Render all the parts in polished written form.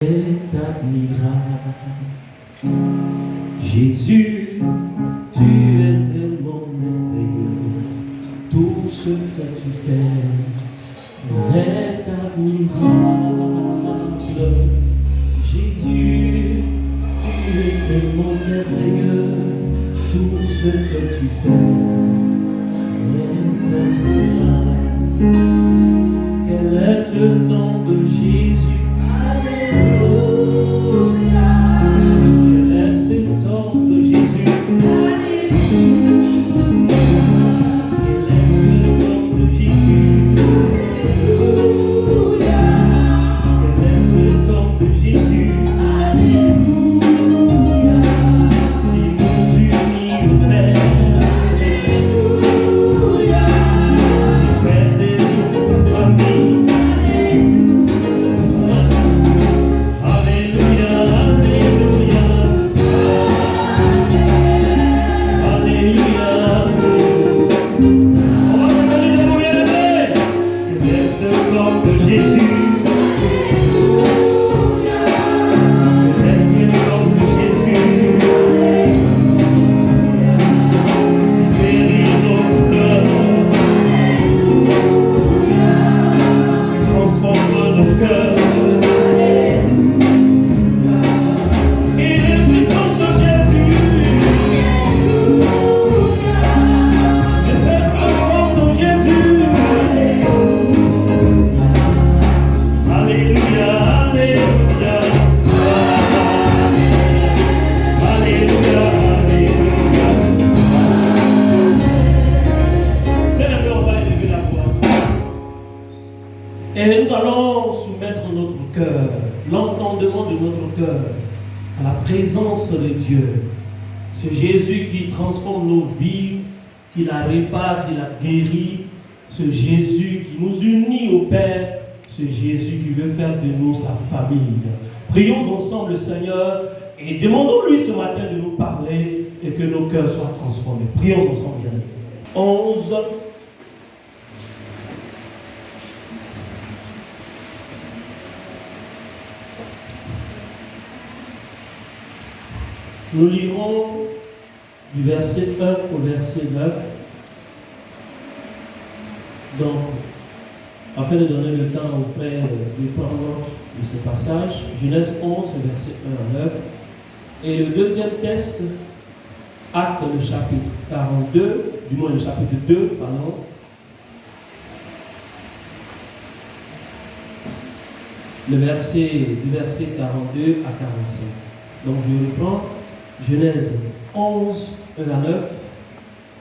est admirable. Jésus, tu es tellement merveilleux. Tout ce que tu fais est admirable. Jésus, tu es tellement merveilleux. Tout ce que tu fais est admirable. Quel est ce nom de Jésus? Alléluia. Quel est ce nom de Jésus? Alléluia. Quel est ce nom de Jésus? Alléluia. Quel est ce nom de Jésus? Alléluia. Il nous unit au Père. Alléluia. Il fait de nous sa famille. Et nous allons soumettre notre cœur, l'entendement de notre cœur, à la présence de Dieu. Ce Jésus qui transforme nos vies, qui la répare, qui la guérit. Ce Jésus qui nous unit au Père. Ce Jésus qui veut faire de nous sa famille. Prions ensemble le Seigneur et demandons-lui ce matin de nous parler et que nos cœurs soient transformés. Prions ensemble, bien. 11. Nous lirons du verset 1 au verset 9. Donc, afin de donner le temps aux frères de prendre note de ce passage, Genèse 11, verset 1 à 9. Et le deuxième texte, Actes, le chapitre 42, du moins le chapitre 2, pardon. Du verset 42 à 45. Donc, je reprends. Genèse 11, 1 à 9,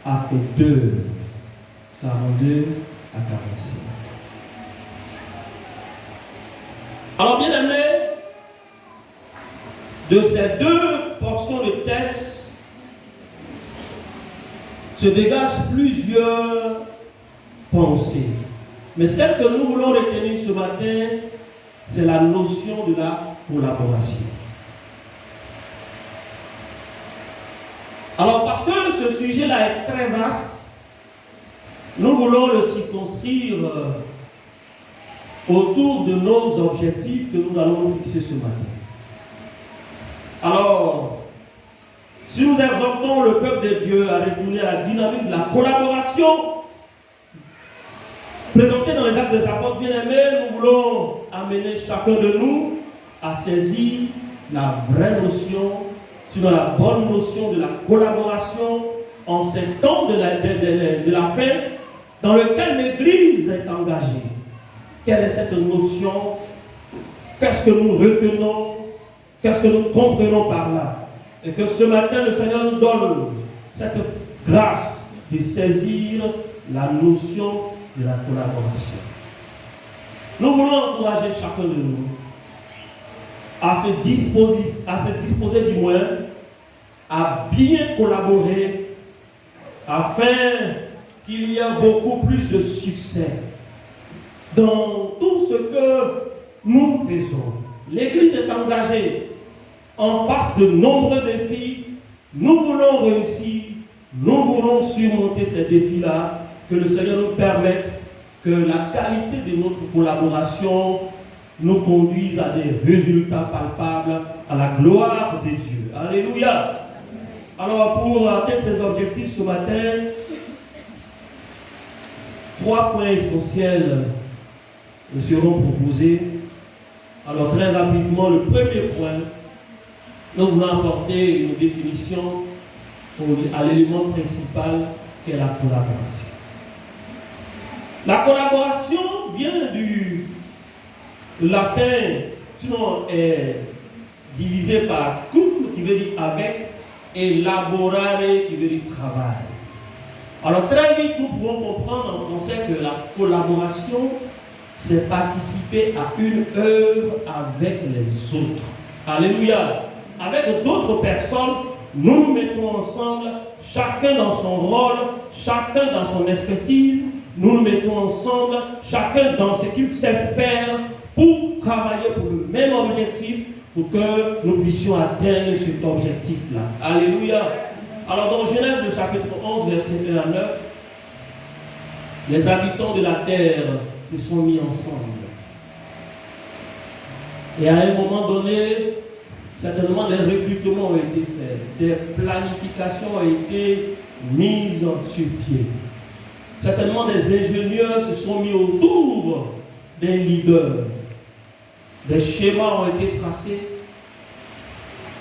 Acte 2, 42 à 45. Alors, bien aimé, de ces deux portions de texte se dégagent plusieurs pensées. Mais celle que nous voulons retenir ce matin, c'est la notion de la collaboration. Alors, parce que ce sujet-là est très vaste, nous voulons le circonscrire autour de nos objectifs que nous allons nous fixer ce matin. Alors, si nous exhortons le peuple de Dieu à retourner à la dynamique de la collaboration présentée dans les Actes des Apôtres bien-aimés, nous voulons amener chacun de nous à saisir la vraie notion, sinon la bonne notion de la collaboration en ces temps de la fin dans lequel l'Église est engagée. Quelle est cette notion? Qu'est-ce que nous retenons? Qu'est-ce que nous comprenons par là? Et que ce matin, le Seigneur nous donne cette grâce de saisir la notion de la collaboration. Nous voulons encourager chacun de nous à se disposer du moins à bien collaborer afin qu'il y ait beaucoup plus de succès dans tout ce que nous faisons. L'Église est engagée en face de nombreux défis. Nous voulons réussir, nous voulons surmonter ces défis-là, que le Seigneur nous permette que la qualité de notre collaboration nous conduisent à des résultats palpables, à la gloire de Dieu. Alléluia. Alors, pour atteindre ces objectifs ce matin, 3 points essentiels nous seront proposés. Alors, très rapidement, le premier point, nous voulons apporter une définition à l'élément principal qu'est la collaboration. La collaboration vient du latin, sinon est divisé par cum, qui veut dire avec, et laborare, qui veut dire travail. Alors très vite, nous pouvons comprendre en français que la collaboration, c'est participer à une œuvre avec les autres. Alléluia. Avec d'autres personnes, nous nous mettons ensemble, chacun dans son rôle, chacun dans son expertise, nous nous mettons ensemble, chacun dans ce qu'il sait faire pour travailler pour le même objectif, pour que nous puissions atteindre cet objectif-là. Alléluia. Alors dans Genèse, le chapitre 11, verset 1 à 9, les habitants de la terre se sont mis ensemble. Et à un moment donné, certainement des recrutements ont été faits, des planifications ont été mises sur pied. Certainement des ingénieurs se sont mis autour des leaders. Des schémas ont été tracés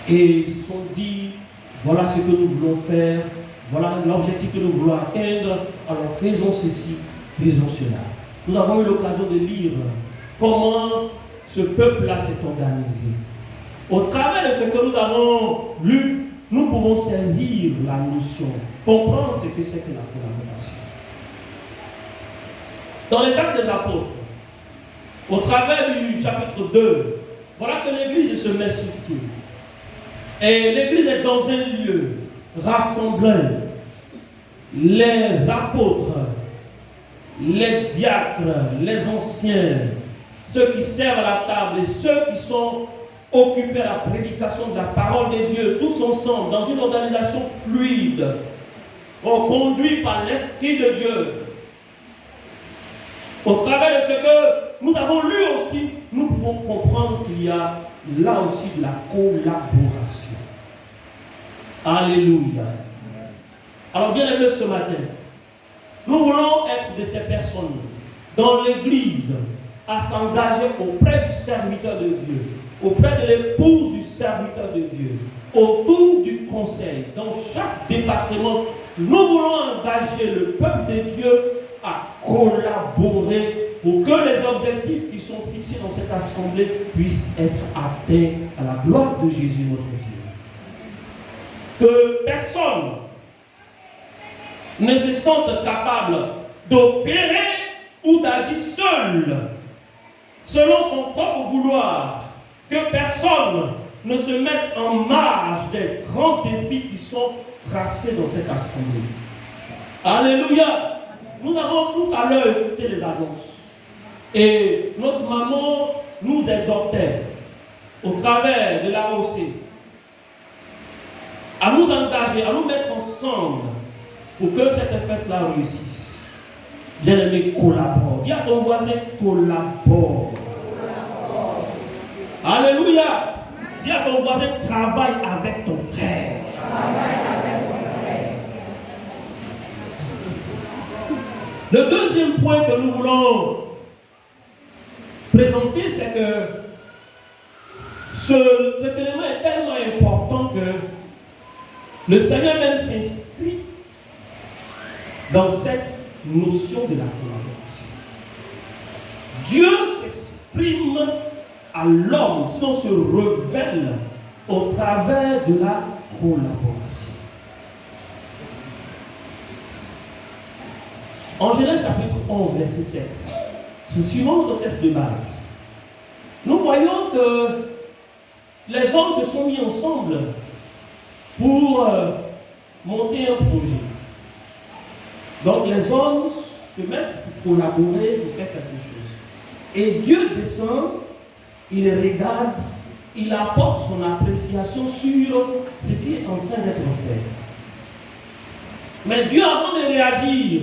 et ils se sont dit, voilà ce que nous voulons faire, voilà l'objectif que nous voulons atteindre, alors faisons ceci, faisons cela. Nous avons eu l'occasion de lire comment ce peuple-là s'est organisé. Au travers de ce que nous avons lu, nous pouvons saisir la notion, comprendre ce que c'est que la collaboration. Dans les Actes des Apôtres, au travers du chapitre 2, voilà que l'Église se met sur pied. Et l'Église est dans un lieu rassemblant les apôtres, les diacres, les anciens, ceux qui servent à la table et ceux qui sont occupés à la prédication de la parole de Dieu, tous ensemble, dans une organisation fluide, conduit par l'Esprit de Dieu. Au travers de ce que nous avons lu aussi, nous pouvons comprendre qu'il y a là aussi de la collaboration. Alléluia. Alors bien aimés ce matin, nous voulons être de ces personnes dans l'Église à s'engager auprès du serviteur de Dieu, auprès de l'épouse du serviteur de Dieu, autour du conseil, dans chaque département. Nous voulons engager le peuple de Dieu à collaborer pour que les objectifs qui sont fixés dans cette assemblée puissent être atteints à la gloire de Jésus notre Dieu. Que personne ne se sente capable d'opérer ou d'agir seul, selon son propre vouloir. Que personne ne se mette en marge des grands défis qui sont tracés dans cette assemblée. Alléluia. Nous avons tout à l'heure écouté les annonces. Et notre maman nous exhortait, au travers de la l'AOC, à nous engager, à nous mettre ensemble pour que cette fête-là réussisse. Bien-aimé, collabore. Dis à ton voisin, collabore. Alléluia. Dis à ton voisin, travaille avec ton frère. Le deuxième point que nous voulons présenter, c'est que cet élément est tellement important que le Seigneur même s'inscrit dans cette notion de la collaboration. Dieu s'exprime à l'homme, sinon se révèle au travers de la collaboration. En Genèse chapitre 11, verset 7, suivant notre texte de base, nous voyons que les hommes se sont mis ensemble pour monter un projet. Donc les hommes se mettent pour collaborer, pour faire quelque chose. Et Dieu descend, il regarde, il apporte son appréciation sur ce qui est en train d'être fait. Mais Dieu, avant de réagir,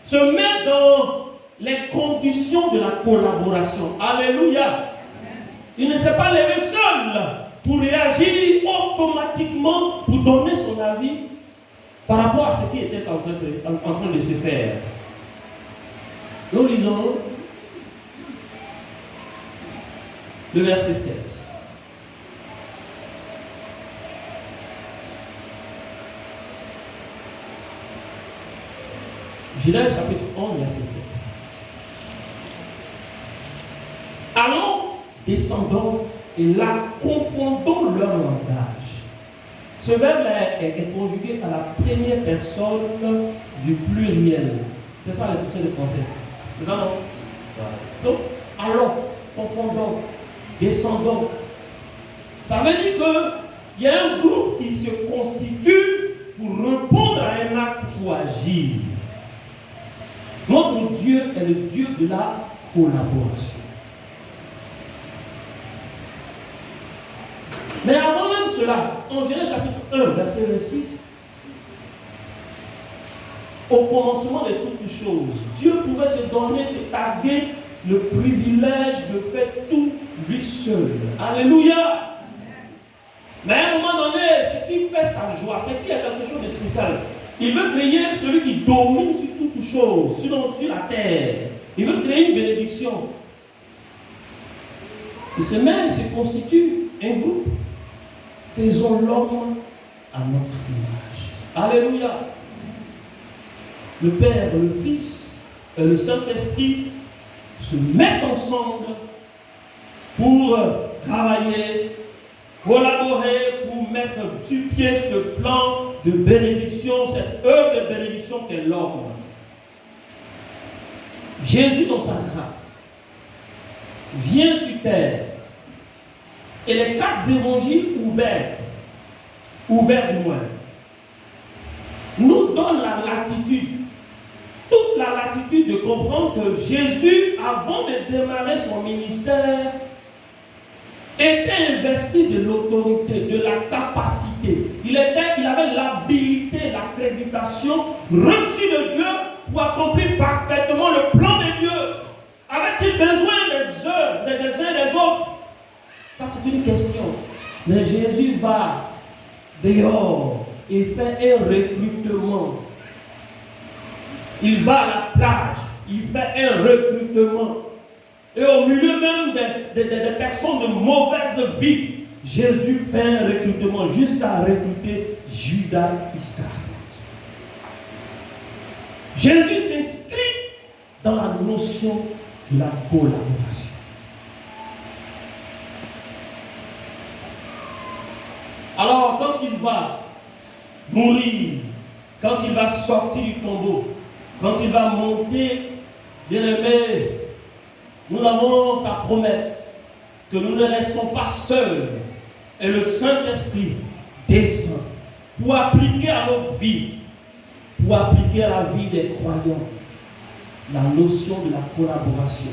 se met dans les conditions de la collaboration. Alléluia. Il ne s'est pas levé seul pour réagir automatiquement, pour donner son avis par rapport à ce qui était en train de se faire. Nous lisons le verset 7. Genèse chapitre 11, verset 7. Allons, descendons, et là, confondons leur langage. Ce verbe-là est conjugué par la première personne du pluriel. C'est ça la version de français. C'est ça, non? Donc, allons, confondons, descendons. Ça veut dire qu'il y a un groupe qui se constitue pour répondre à un acte, pour agir. Notre Dieu est le Dieu de la collaboration. Mais avant même cela, en Genèse chapitre 1, verset 26, au commencement de toutes choses, Dieu pouvait se donner, se targuer le privilège de faire tout lui seul. Alléluia! Mais à un moment donné, ce qui fait sa joie, ce qui est quelque chose de spécial, il veut créer celui qui domine sur toutes choses, sur la terre. Il veut créer une bénédiction. Il se met, il se constitue un groupe. Faisons l'homme à notre image. Alléluia. Le Père, le Fils et le Saint-Esprit se mettent ensemble pour travailler, collaborer, pour mettre sur pied ce plan de bénédiction, cette œuvre de bénédiction qu'est l'homme. Jésus, dans sa grâce, vient sur terre. Et les 4 évangiles ouverts du moins, nous donnent la latitude, toute la latitude de comprendre que Jésus, avant de démarrer son ministère, était investi de l'autorité, de la capacité. Il avait l'habilité, l'accréditation reçue de Dieu pour accomplir parfaitement le plan de Dieu. Avait-il besoin des uns et des autres? Ça, c'est une question. Mais Jésus va dehors et fait un recrutement. Il va à la plage, il fait un recrutement. Et au milieu même des personnes de mauvaise vie, Jésus fait un recrutement jusqu'à recruter Judas Iscariote. Jésus s'inscrit dans la notion de la collaboration. Alors, quand il va mourir, quand il va sortir du tombeau, quand il va monter, bien-aimé, nous avons sa promesse que nous ne restons pas seuls. Et le Saint-Esprit descend pour appliquer à nos vies, pour appliquer à la vie des croyants, la notion de la collaboration.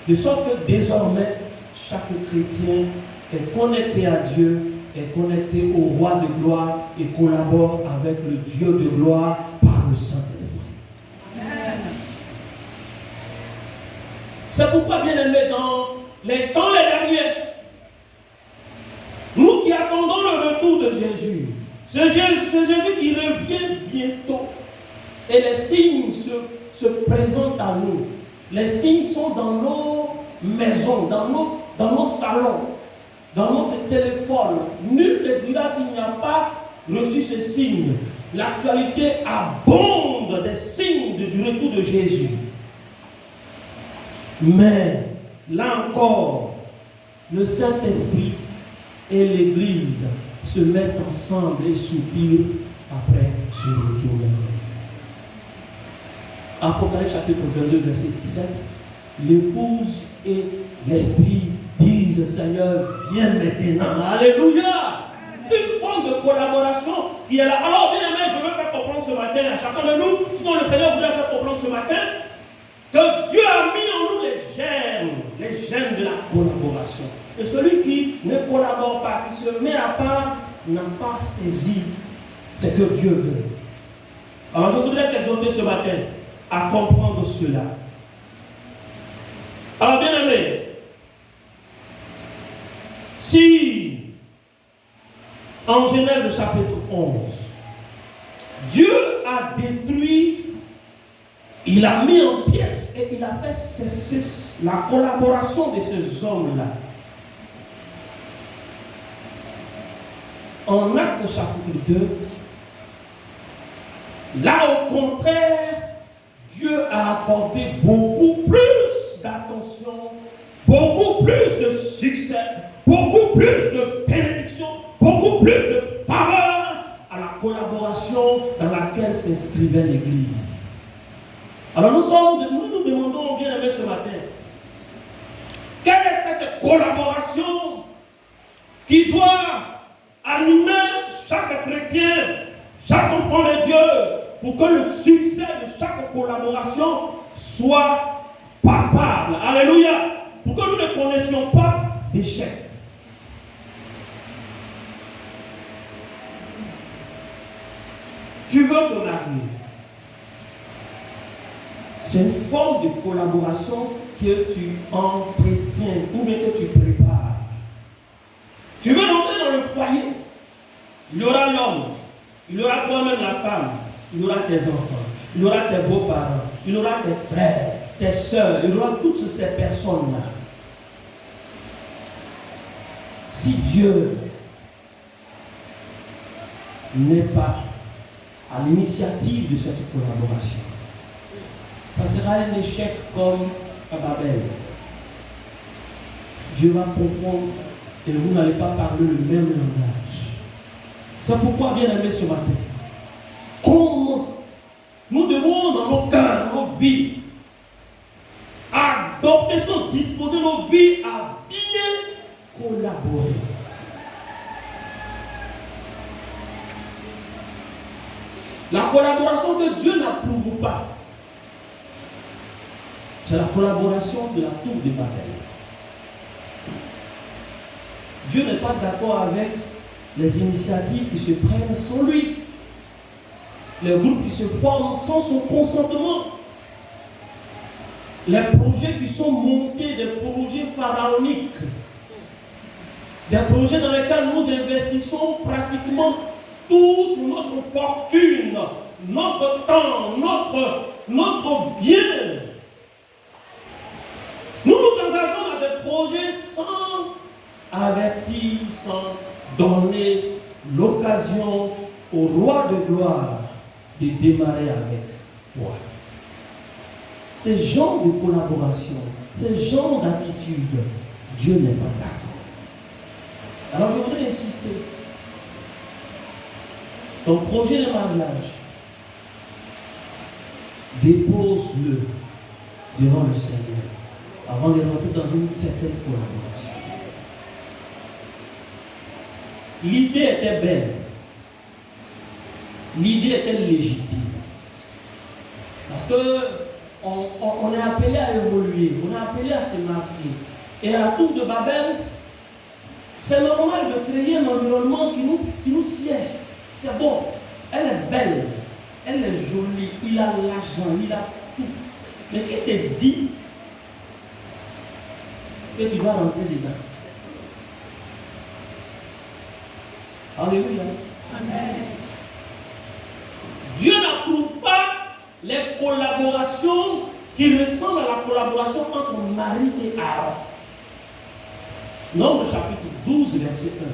De sorte que désormais, chaque chrétien est connecté à Dieu, est connecté au roi de gloire et collabore avec le Dieu de gloire par le Saint-Esprit. C'est pourquoi, bien aimé, dans les temps les derniers, nous qui attendons le retour de Jésus, ce Jésus qui revient bientôt, et les signes se présentent à nous. Les signes sont dans nos maisons, dans nos salons, dans notre téléphone. Nul ne dira qu'il n'y a pas reçu ce signe. L'actualité abonde des signes du retour de Jésus. Mais, là encore, le Saint-Esprit et l'Église se mettent ensemble et soupirent après ce retour. Apocalypse chapitre 22, verset 17. L'épouse et l'Esprit disent, Seigneur, viens maintenant. Alléluia! Une forme de collaboration qui est là. Alors, bien aimé, je veux faire comprendre ce matin à chacun de nous, sinon le Seigneur voudrait faire comprendre ce matin, que Dieu a mis en nous les germes de la collaboration. Et celui qui ne collabore pas, qui se met à part, n'a pas saisi ce que Dieu veut. Alors je voudrais t'exhorter ce matin à comprendre cela. Alors, bien aimé, si en Genèse chapitre 11, Dieu a détruit, il a mis en pièces et il a fait cesser la collaboration de ces hommes-là. En Actes chapitre 2, là au contraire, Dieu a accordé beaucoup plus d'attention, beaucoup plus de succès, beaucoup plus de bénédiction, beaucoup plus de faveur à la collaboration dans laquelle s'inscrivait l'Église. Alors nous nous demandons, bien aimés, ce matin, quelle est cette collaboration qui doit animer chaque chrétien, chaque enfant de Dieu, pour que le succès de chaque collaboration soit palpable. Alléluia. Pour que nous ne connaissions pas d'échec. Tu veux te marier. C'est une forme de collaboration que tu entretiens ou bien que tu prépares. Tu veux entrer dans le foyer. Il y aura l'homme. Il y aura toi-même la femme. Il y aura tes enfants. Il y aura tes beaux-parents. Il y aura tes frères, tes soeurs. Il y aura toutes ces personnes-là. Si Dieu n'est pas à l'initiative de cette collaboration, ça sera un échec comme à Babel. Dieu va confondre et vous n'allez pas parler le même langage. C'est pourquoi, bien aimé, ce matin, comment nous devons dans nos cœurs, dans nos vies, adopter, disposer nos vies à bien collaborer. La collaboration que Dieu n'approuve pas, c'est la collaboration de la tour de Babel. Dieu n'est pas d'accord avec les initiatives qui se prennent sans lui. Les groupes qui se forment sans son consentement. Les projets qui sont montés, des projets pharaoniques. Des projets dans lesquels nous investissons pratiquement toute notre fortune, notre temps, notre bien. Nous nous engageons dans des projets sans avertir, sans donner l'occasion au roi de gloire de démarrer avec toi. Ces genres de collaboration, ces genres d'attitude, Dieu n'est pas d'accord. Alors je voudrais insister. Ton projet de mariage, dépose-le devant le Seigneur avant de rentrer dans une certaine collaboration. L'idée était belle. L'idée était légitime. Parce que on est appelé à évoluer, on est appelé à se marier. Et à la tour de Babel, c'est normal de créer un environnement qui nous sied. C'est bon. Elle est belle, elle est jolie, il a l'argent, il a tout. Mais qui te dit que tu dois rentrer dedans? Alléluia. Amen. Dieu n'approuve pas les collaborations qui ressemblent à la collaboration entre Marie et Aaron. Nombre chapitre 12, verset 1.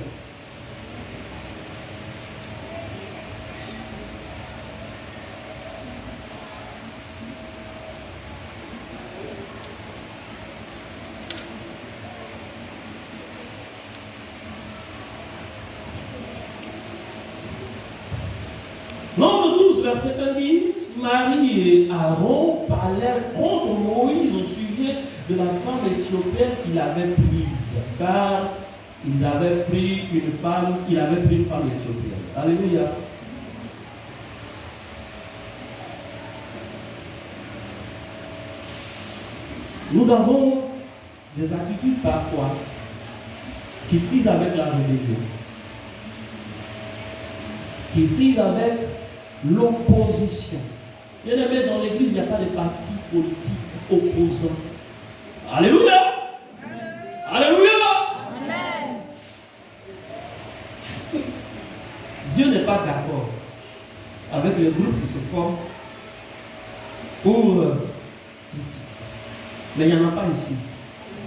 Nombre 12, verset 1 dit, Marie et Aaron parlèrent contre Moïse au sujet de la femme éthiopienne qu'il avait prise, car il avait pris une femme éthiopienne. Alléluia. Nous avons des attitudes parfois qui frisent avec la rébellion, qui frisent avec l'opposition. Bien aimé, dans l'église, il n'y a pas de parti politique opposant. Alléluia. Alléluia. Dieu n'est pas d'accord avec les groupes qui se forment pour critiquer. Mais il n'y en a pas ici.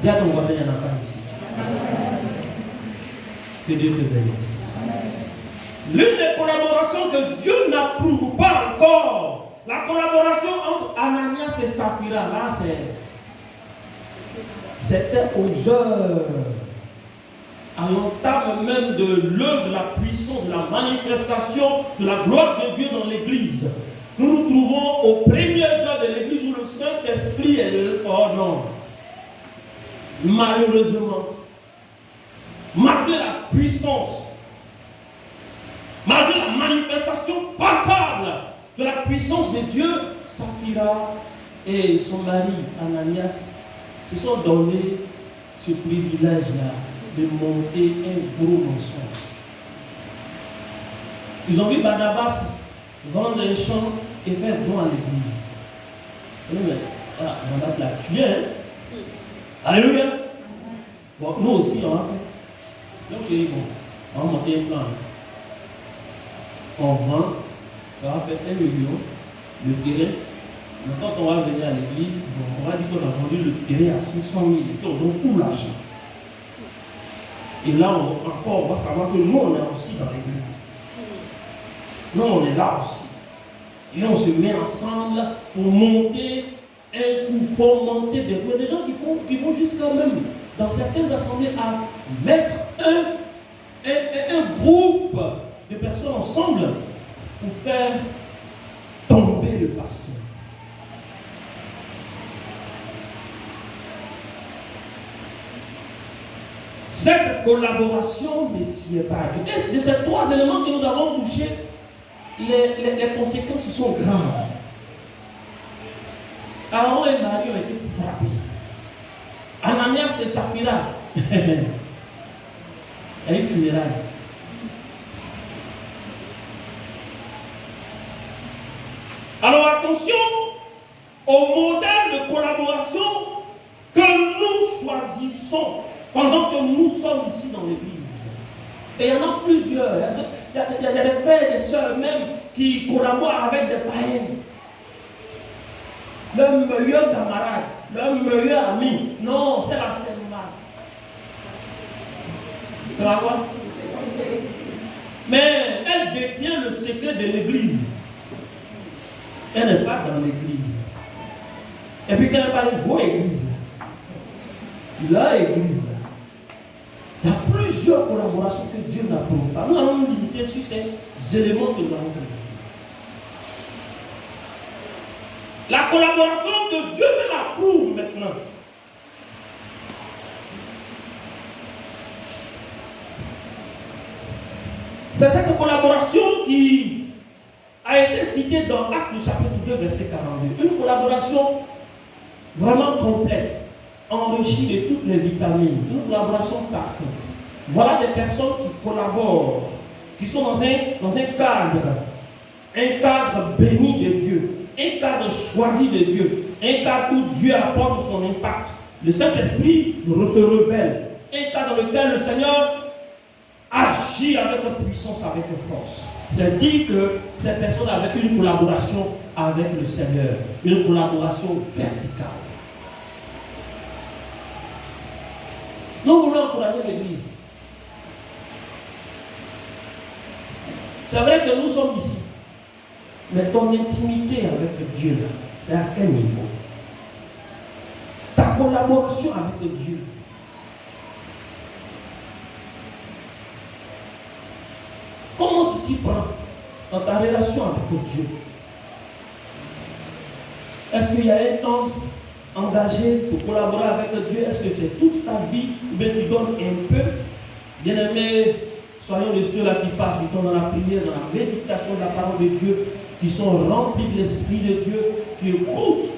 Dis à ton voisin, il n'y en a pas ici. Que Dieu te bénisse. L'une des collaborations que Dieu n'approuve pas encore, la collaboration entre Ananias et Saphira, là c'était aux heures, à l'entame même de l'œuvre, de la puissance, de la manifestation de la gloire de Dieu dans l'église. Nous nous trouvons aux premières heures de l'église où le Saint-Esprit est le... Oh non. Malheureusement, malgré la puissance, malgré la manifestation palpable de la puissance de Dieu, Saphira et son mari Ananias se sont donné ce privilège-là de monter un gros mensonge. Ils ont vu Barnabas vendre un champ et faire don à l'église. Mais Barnabas l'a tué. Hein? Alléluia. Bon, nous aussi on a fait. Donc j'ai dit, bon, on va monter un plan. On vend, ça va faire 1 million, le terrain. Mais quand on va venir à l'église, bon, on va dire qu'on a vendu le terrain à 500 000 et puis on donne tout l'argent. Et là, on va savoir que nous, on est aussi dans l'église. Nous, on est là aussi. Et on se met ensemble pour monter un coup, faut monter des groupes. Il y a des gens qui vont jusqu'à même, dans certaines assemblées, à mettre un groupe de personnes ensemble pour faire tomber le pasteur. Cette collaboration ne s'y est pas. Et de ces 3 éléments que nous avons touchés, les conséquences sont graves. Aaron et Marie ont été frappés. Ananias et Saphira. Et une funéraille. Alors attention au modèle de collaboration que nous choisissons pendant que nous sommes ici dans l'église. Et il y en a plusieurs. Il y a des frères et des sœurs même qui collaborent avec des païens. Leur meilleur camarade, leur meilleur ami. Non, c'est la Seigneur. C'est la quoi? Mais elle détient le secret de l'église. Elle n'est pas dans l'église. Et puis quand elle parle de vos églises là, leur église là, il y a plusieurs collaborations que Dieu n'approuve pas. Nous allons nous limiter sur ces éléments que nous avons vus. La collaboration que Dieu même approuve maintenant. C'est cette collaboration qui a été citée dans Actes chapitre 2, verset 42. Une collaboration vraiment complexe, enrichie de toutes les vitamines. Une collaboration parfaite. Voilà des personnes qui collaborent, qui sont dans un cadre béni de Dieu. Un cadre choisi de Dieu, un cadre où Dieu apporte son impact. Le Saint-Esprit se révèle. Un cadre dans lequel le Seigneur agit avec puissance, avec force. C'est dire que ces personnes avaient une collaboration avec le Seigneur, une collaboration verticale. Nous voulons encourager l'Église. C'est vrai que nous sommes ici. Mais ton intimité avec Dieu, c'est à quel niveau? Ta collaboration avec Dieu. Comment tu t'y prends dans ta relation avec Dieu? Est-ce qu'il y a un temps engagé pour collaborer avec Dieu? Est-ce que c'est toute ta vie ou bien tu donnes un peu? Bien-aimés, soyons de ceux-là qui passent du temps dans la prière, dans la méditation de la parole de Dieu, qui sont remplis de l'Esprit de Dieu, qui écoutent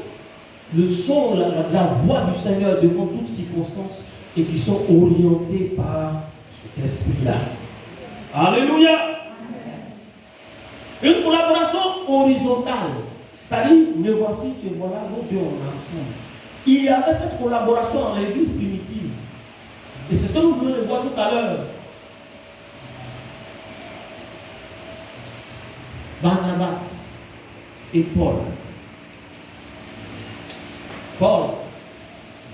le son, la voix du Seigneur devant toutes circonstances et qui sont orientés par cet Esprit-là. Alléluia! Une collaboration horizontale, c'est-à-dire, me voici que voilà, nous deux on est ensemble. Il y avait cette collaboration dans l'église primitive. Et c'est ce que nous venons de voir tout à l'heure. Barnabas et Paul. Paul,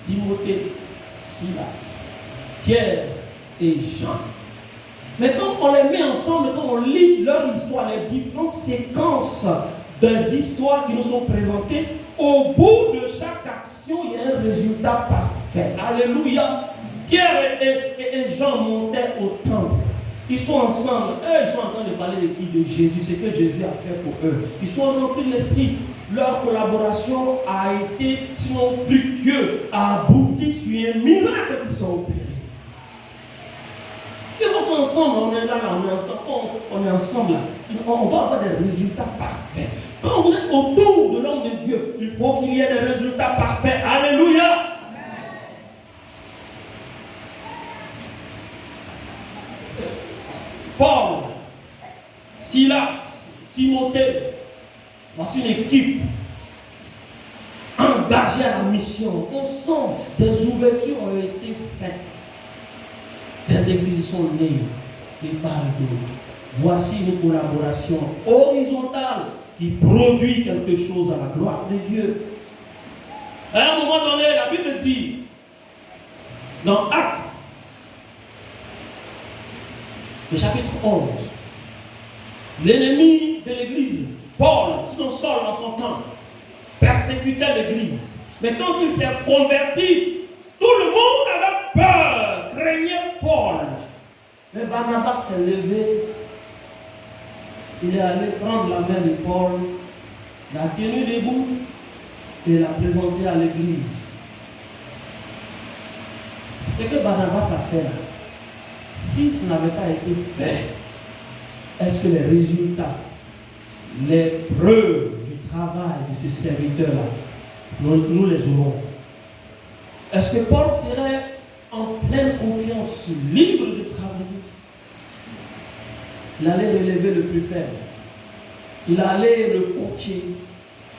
Timothée, Silas, Pierre et Jean. Mais quand on les met ensemble, quand on lit leur histoire, les différentes séquences des histoires qui nous sont présentées, au bout de chaque action, il y a un résultat parfait. Alléluia. Pierre et Jean montaient au temple. Ils sont ensemble. Eux, ils sont en train de parler de qui? De Jésus. C'est que Jésus a fait pour eux. Ils sont remplis de l'esprit. Leur collaboration a été, sinon fructueux, a abouti sur un miracle qui sont opérés. Et donc ensemble, on est là, on est ensemble là. On doit avoir des résultats parfaits. Quand vous êtes autour de l'homme de Dieu, il faut qu'il y ait des résultats parfaits. Alléluia. Paul, Silas, Timothée, voici une équipe engagée à la mission. On sent des ouvertures ont été faites. Des églises sont nées de part et d'autre. Voici une collaboration horizontale qui produit quelque chose à la gloire de Dieu. À un moment donné, la Bible dit, dans Actes, le chapitre 11, l'ennemi de l'église, Paul, sinon Saul dans son temps, persécutait l'église. Mais quand il s'est converti, tout le monde avait peur, craignait Paul. Mais Barnabas s'est levé, il est allé prendre la main de Paul, l'a tenu debout et l'a présenté à l'église. Ce que Barnabas a fait là, si ce n'avait pas été fait, est-ce que les résultats, les preuves du travail de ce serviteur-là, nous les aurons? Est-ce que Paul serait en pleine confiance, libre de travailler? Il allait relever le plus faible. Il allait le coacher.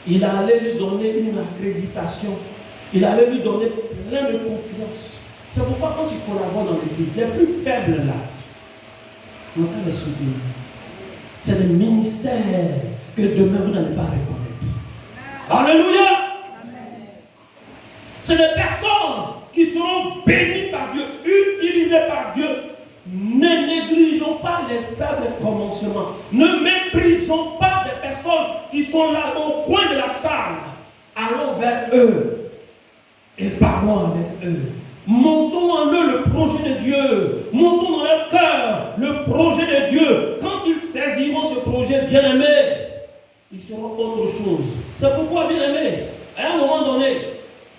Il allait lui donner une accréditation. Il allait lui donner plein de confiance. C'est pourquoi quand tu collabores dans l'église, les plus faibles là, on va les soutenir. C'est des ministères que demain vous n'allez pas reconnaître. Alléluia! C'est des personnes qui seront bénies par Dieu, utilisées par Dieu. Ne négligeons pas les faibles commencements. Ne méprisons pas des personnes qui sont là au coin de la salle. Allons vers eux et parlons avec eux. Montons en eux le projet de Dieu. Montons dans leur cœur le projet de Dieu. Quand ils saisiront ce projet, bien-aimé, ils seront autre chose. C'est pourquoi, bien-aimé, à un moment donné,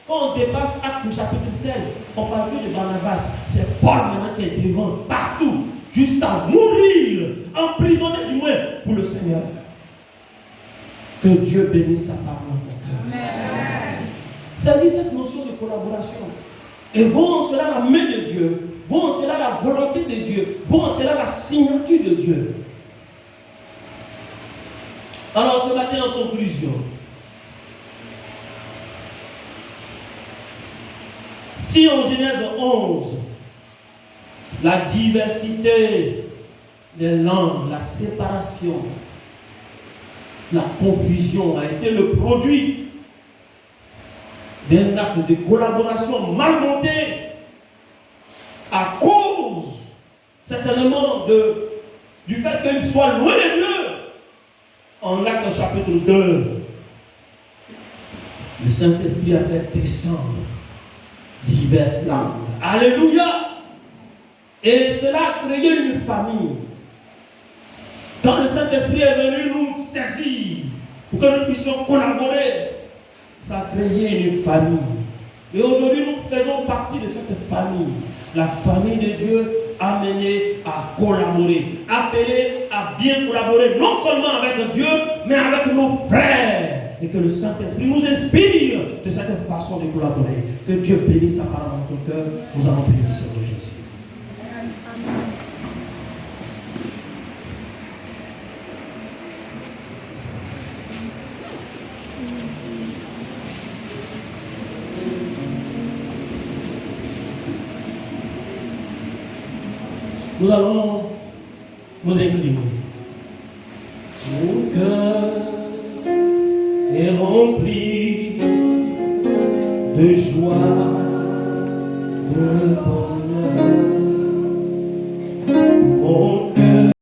quand on dépasse Actes chapitre 16, on parle plus de Barnabas. C'est Paul maintenant qui est devant, partout, jusqu'à mourir, emprisonné du moins pour le Seigneur. Que Dieu bénisse sa parole dans ton cœur. Saisis cette notion de collaboration. Et vont en cela la main de Dieu, vont en cela la volonté de Dieu, vont en cela la signature de Dieu. Alors ce matin en conclusion, si en Genèse 11, la diversité des langues, la séparation, la confusion a été le produit d'un acte de collaboration mal monté à cause certainement du fait qu'il soit loin de Dieu. En Actes chapitre 2, le Saint-Esprit a fait descendre diverses langues. Alléluia! Et cela a créé une famille. Quand le Saint-Esprit est venu nous saisir pour que nous puissions collaborer, ça a créé une famille. Et aujourd'hui, nous faisons partie de cette famille. La famille de Dieu amenée à collaborer, appelée à bien collaborer, non seulement avec Dieu, mais avec nos frères. Et que le Saint-Esprit nous inspire de cette façon de collaborer. Que Dieu bénisse sa parole dans ton cœur. Nous allons bénir le Seigneur Jésus. Nous allons nous incliner. Mon cœur est rempli de joie, de bonheur.